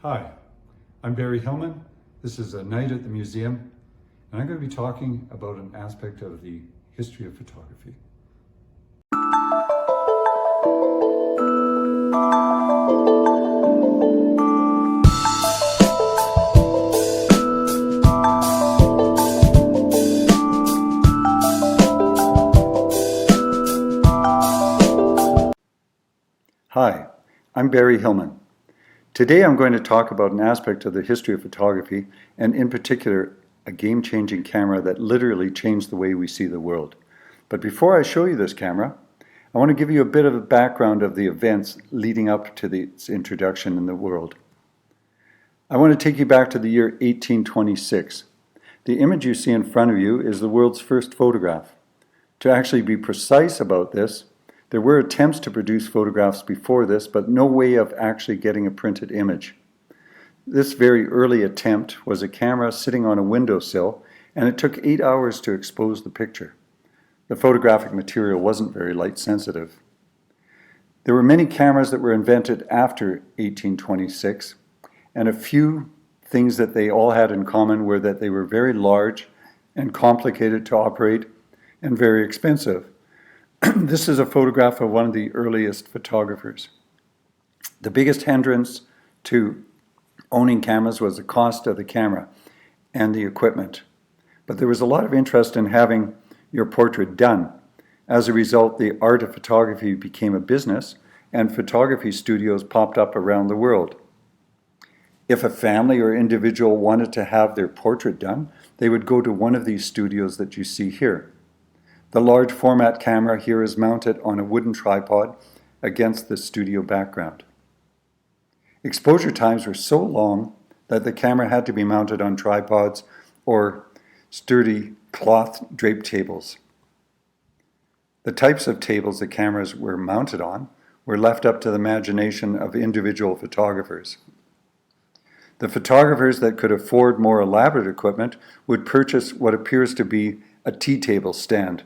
Hi, I'm Barry Hillman. This is a night at the museum, and I'm going to be talking about an aspect of the history of photography. Hi, I'm Barry Hillman. Today I'm going to talk about an aspect of the history of photography, and in particular, a game-changing camera that literally changed the way we see the world. But before I show you this camera, I want to give you a bit of a background of the events leading up to its introduction in the world. I want to take you back to the year 1826. The image you see in front of you is the world's first photograph. To actually be precise about this, there were attempts to produce photographs before this, but no way of actually getting a printed image. This very early attempt was a camera sitting on a windowsill, and it took 8 hours to expose the picture. The photographic material wasn't very light sensitive. There were many cameras that were invented after 1826, and a few things that they all had in common were that they were very large and complicated to operate and very expensive. This is a photograph of one of the earliest photographers. The biggest hindrance to owning cameras was the cost of the camera and the equipment. But there was a lot of interest in having your portrait done. As a result, the art of photography became a business, and photography studios popped up around the world. If a family or individual wanted to have their portrait done, they would go to one of these studios that you see here. The large format camera here is mounted on a wooden tripod against the studio background. Exposure times were so long that the camera had to be mounted on tripods or sturdy cloth draped tables. The types of tables the cameras were mounted on were left up to the imagination of individual photographers. The photographers that could afford more elaborate equipment would purchase what appears to be a tea table stand.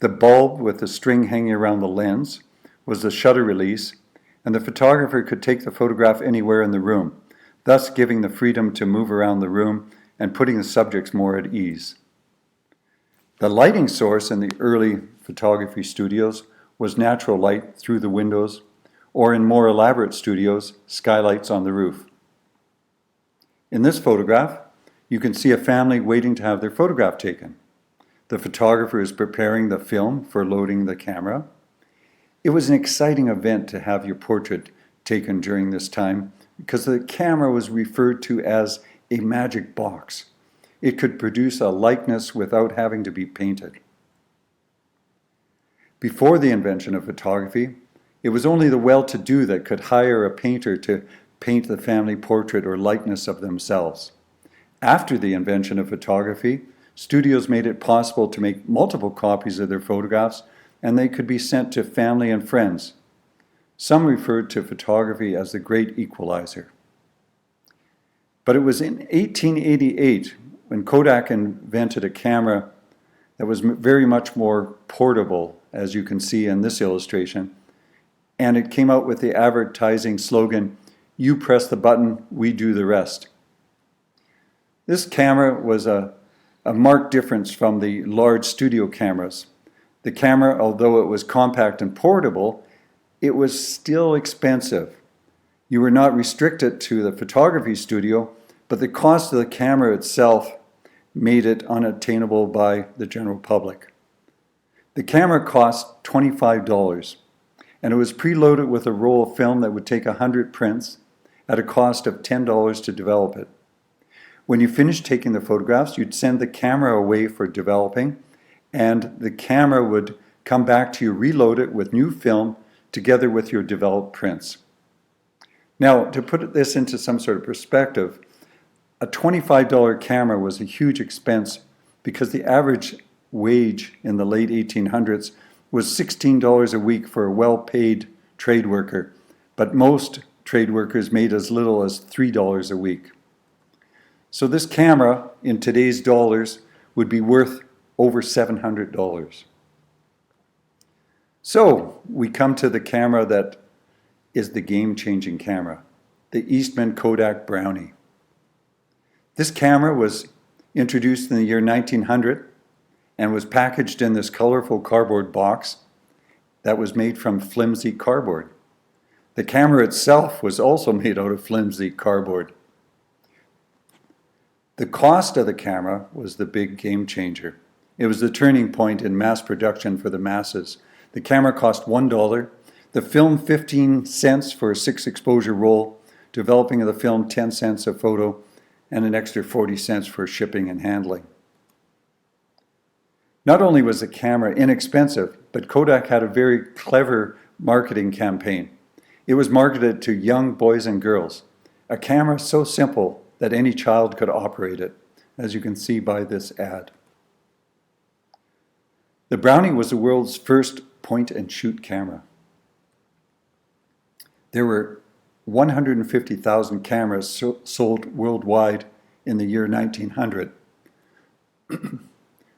The bulb with the string hanging around the lens was the shutter release, and the photographer could take the photograph anywhere in the room, thus giving the freedom to move around the room and putting the subjects more at ease. The lighting source in the early photography studios was natural light through the windows, or in more elaborate studios, skylights on the roof. In this photograph, you can see a family waiting to have their photograph taken. The photographer is preparing the film for loading the camera. It was an exciting event to have your portrait taken during this time because the camera was referred to as a magic box. It could produce a likeness without having to be painted. Before the invention of photography, it was only the well-to-do that could hire a painter to paint the family portrait or likeness of themselves. After the invention of photography, studios made it possible to make multiple copies of their photographs, and they could be sent to family and friends. Some referred to photography as the great equalizer. But it was in 1888 when Kodak invented a camera that was very much more portable, as you can see in this illustration, and it came out with the advertising slogan, "You press the button, we do the rest." This camera was a marked difference from the large studio cameras. The camera, although it was compact and portable, it was still expensive. You were not restricted to the photography studio, but the cost of the camera itself made it unattainable by the general public. The camera cost $25, and it was preloaded with a roll of film that would take 100 prints at a cost of $10 to develop it. When you finished taking the photographs, you'd send the camera away for developing, and the camera would come back to you reloaded with new film together with your developed prints. Now, to put this into some sort of perspective, a $25 camera was a huge expense because the average wage in the late 1800s was $16 a week for a well-paid trade worker, but most trade workers made as little as $3 a week. So this camera, in today's dollars, would be worth over $700. So we come to the camera that is the game-changing camera. the Eastman Kodak Brownie. This camera was introduced in the year 1900 and was packaged in this colorful cardboard box that was made from flimsy cardboard. The camera itself was also made out of flimsy cardboard. The cost of the camera was the big game changer. It was the turning point in mass production for the masses. The camera cost $1, the film 15 cents for a 6-exposure roll, developing of the film 10 cents a photo, and an extra 40 cents for shipping and handling. Not only was the camera inexpensive, but Kodak had a very clever marketing campaign. It was marketed to young boys and girls. A camera so simple that any child could operate it, as you can see by this ad. The Brownie was the world's first point-and-shoot camera. There were 150,000 cameras sold worldwide in the year 1900.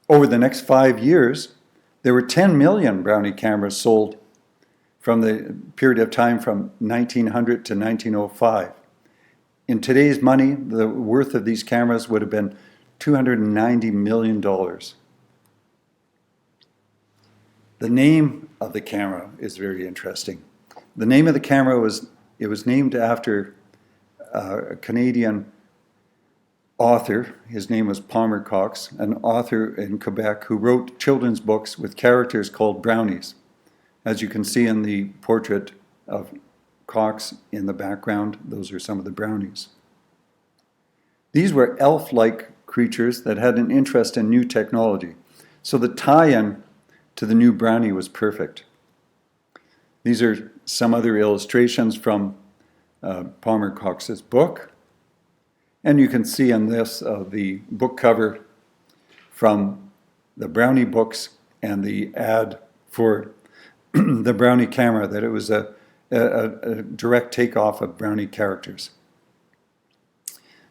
Over the next 5 years, there were 10 million Brownie cameras sold from the period of time from 1900 to 1905. In today's money, the worth of these cameras would have been $290 million. The name of the camera is very interesting. The name of the camera was named after a Canadian author. His name was Palmer Cox, an author in Quebec who wrote children's books with characters called brownies. As you can see in the portrait of Cox in the background, those are some of the brownies. These were elf-like creatures that had an interest in new technology, so the tie-in to the new brownie was perfect. These are some other illustrations from Palmer Cox's book, and you can see on this the book cover from the Brownie books and the ad for the Brownie camera, that it was a direct takeoff of Brownie characters.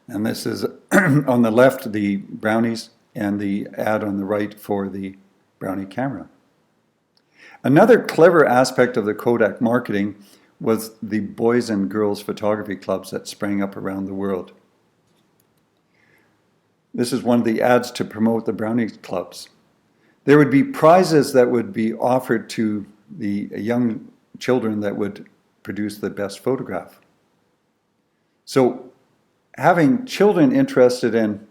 And this is on the left, the Brownies, and the ad on the right for the Brownie camera. Another clever aspect of the Kodak marketing was the boys and girls photography clubs that sprang up around the world. This is one of the ads to promote the Brownie clubs. There would be prizes that would be offered to the young children that would produce the best photograph. So having children interested in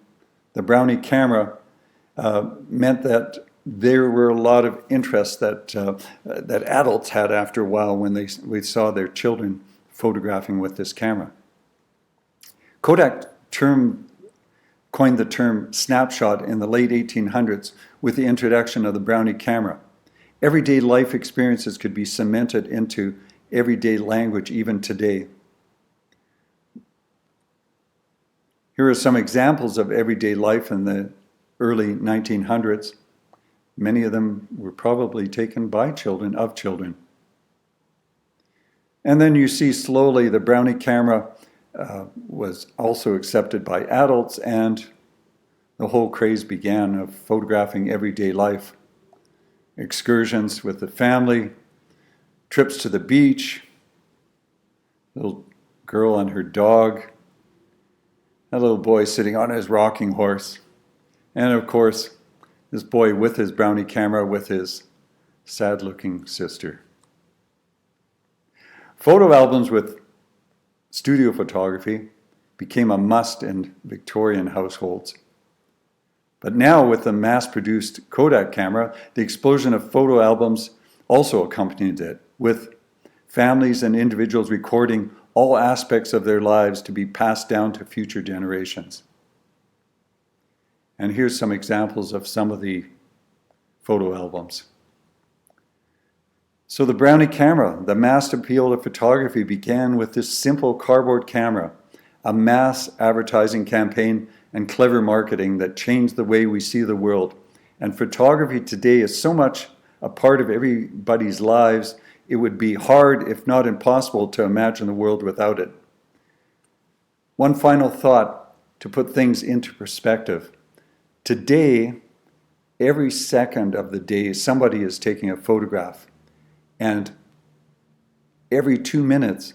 the Brownie camera meant that there were a lot of interest that adults had after a while when we saw their children photographing with this camera. Kodak coined the term snapshot in the late 1800s with the introduction of the Brownie camera. Everyday life experiences could be cemented into everyday language even today. Here are some examples of everyday life in the early 1900s. Many of them were probably taken by children, of children. And then you see slowly the Brownie camera was also accepted by adults, and the whole craze began of photographing everyday life. Excursions with the family, trips to the beach, little girl and her dog, a little boy sitting on his rocking horse, and of course, this boy with his Brownie camera with his sad-looking sister. Photo albums with studio photography became a must in Victorian households. But now, with the mass-produced Kodak camera, the explosion of photo albums also accompanied it, with families and individuals recording all aspects of their lives to be passed down to future generations. And here's some examples of some of the photo albums. So the Brownie camera, the mass appeal of photography, began with this simple cardboard camera, a mass advertising campaign and clever marketing that changed the way we see the world. And photography today is so much a part of everybody's lives, it would be hard, if not impossible, to imagine the world without it. One final thought to put things into perspective. Today, every second of the day, somebody is taking a photograph. And every 2 minutes,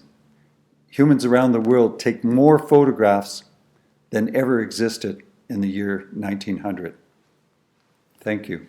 Humans around the world take more photographs than ever existed in the year 1900. Thank you.